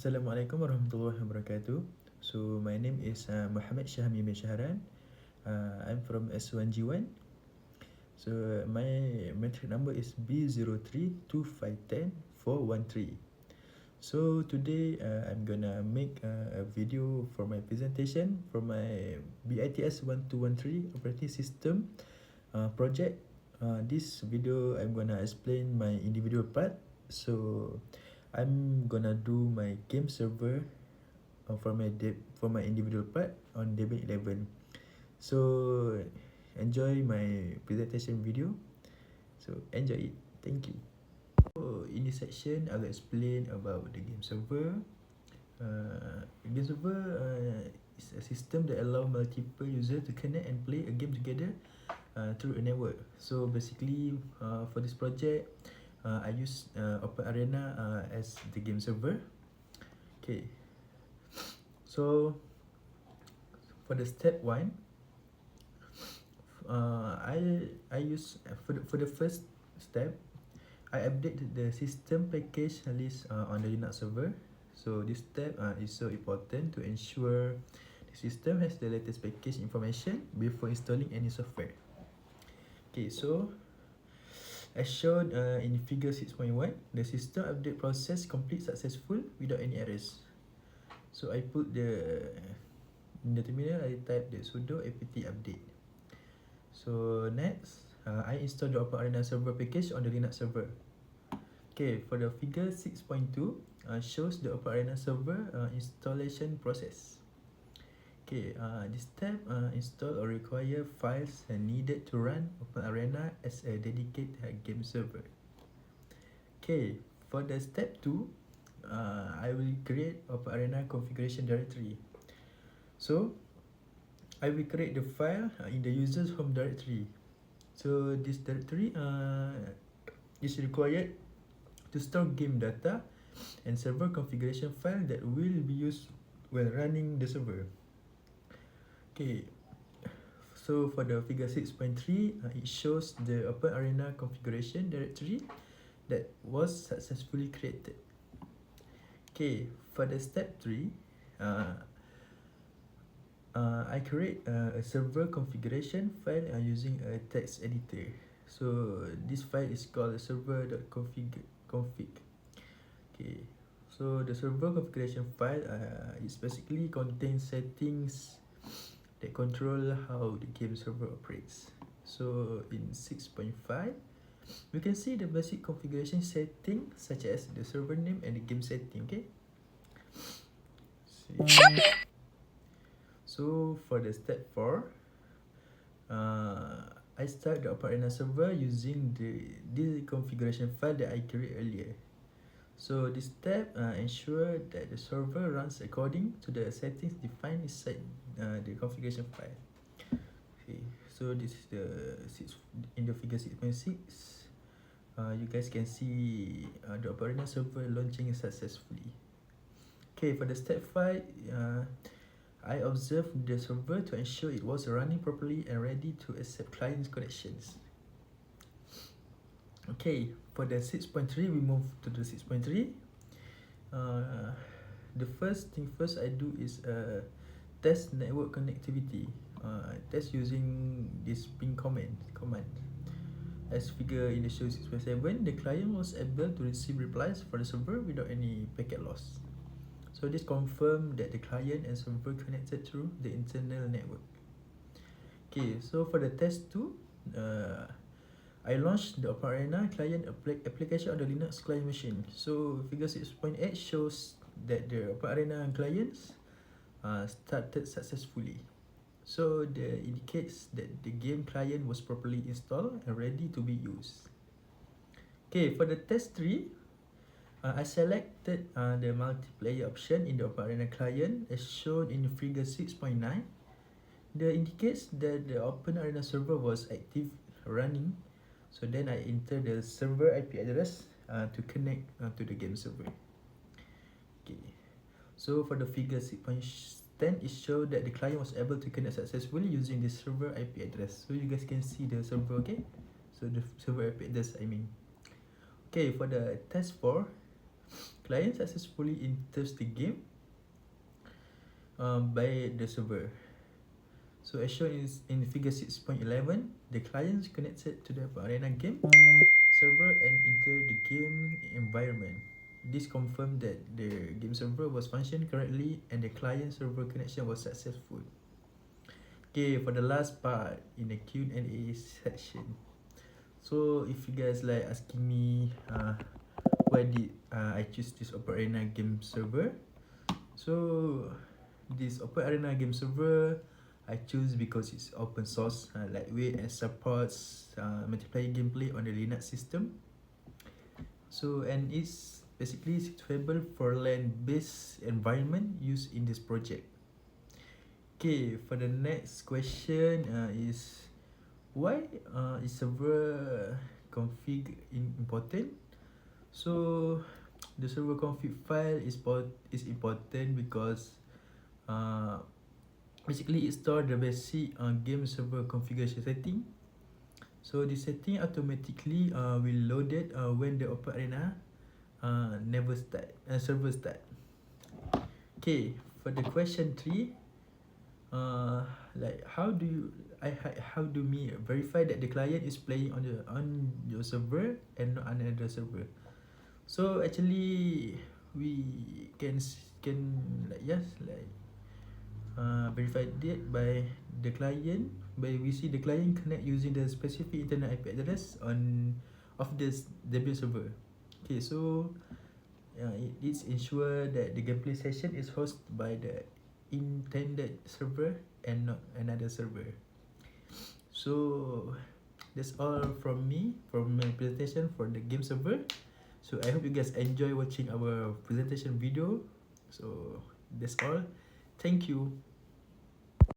Assalamualaikum warahmatullahi wabarakatuh. So my name is Muhammad Syahmi bin Syahran. I'm from S1G1. So my metric number is B032510-413. So today I'm gonna make a video for my presentation for my BITS 1213 operating system project. This video I'm gonna explain my individual part. So I'm gonna do my game server for my individual part on Debian 11. So enjoy my presentation video. So enjoy it. Thank you. So in this section, I'll explain about the game server. The game server is a system that allow multiple users to connect and play a game together through a network. So basically, for this project, I use Open Arena as the game server. Okay. So for the step 1, I use for the first step, I update the system package list on the Linux server. So this step is so important to ensure the system has the latest package information before installing any software. Okay, so as shown in figure 6.1, the system update process complete successful without any errors. So I put in the terminal, I type the sudo apt update. So next, I install the Open Arena server package on the Linux server. Okay, for the figure 6.2, shows the Open Arena server installation process. Okay, this step install or require files needed to run Open Arena as a dedicated game server. Okay, for the step 2, I will create Open Arena configuration directory. So I will create the file in the user's home directory. So this directory is required to store game data and server configuration file that will be used when running the server. Okay, so for the figure 6.3, it shows the Open Arena configuration directory that was successfully created. Okay, for the step 3, I create a server configuration file using a text editor. So this file is called server.config. Okay, so the server configuration file is basically contains settings that control how the game server operates. So in 6.5, we can see the basic configuration setting such as the server name and the game setting. Okay. So for the step 4, I start the Open Arena server using the configuration file that I created earlier. So this step ensure that the server runs according to the settings defined inside the configuration file. Okay, so this is in the figure 6.6. You guys can see the Open Arena server launching successfully. Okay, for the step 5, I observed the server to ensure it was running properly and ready to accept client connections. Okay, for the 6.3, we move to the 6.3. The first thing first I do is test network connectivity. Test using this ping command. As figure in the show 6.7, the client was able to receive replies for the server without any packet loss. So this confirmed that the client and server connected through the internal network. Okay, so for the test 2, I launched the Open Arena client application on the Linux client machine. So figure 6.8 shows that the Open Arena clients started successfully. So that indicates that the game client was properly installed and ready to be used. Okay, for the test 3, I selected the multiplayer option in the Open Arena client as shown in figure 6.9. That indicates that the Open Arena server was active running. So then I enter the server IP address to connect to the game server. Okay, so for the figure 6.10, it showed that the client was able to connect successfully using the server IP address. So you guys can see the server, okay? So the server IP address, I mean. Okay, for the test 4, Client successfully enters the game by the server. So as shown in figure 6.11, the client is connected to the arena game server and enter the game environment. This confirmed that the game server was functioning correctly and the client server connection was successful. Okay, for the last part in the Q&A section. So if you guys like asking me why did I choose this Open Arena game server, so this Open Arena game server I choose because it's open source, lightweight, and supports multiplayer gameplay on the Linux system. So and it's basically suitable for LAN-based environment used in this project. Okay, for the next question is why is server config important? So the server config file is important because uh, basically it stores the basic game server configuration setting. So the setting automatically will load it when the Open Arena server start. Okay, for the question 3, like how do me verify that the client is playing on your server and not on another server? So actually we can verify that by the client, by we see the client connect using the specific internet IP address of this DEBIAN server. Okay, so it's ensure that the gameplay session is hosted by the intended server and not another server. So that's all from me, from my presentation for the game server. So I hope you guys enjoy watching our presentation video. So that's all. Thank you.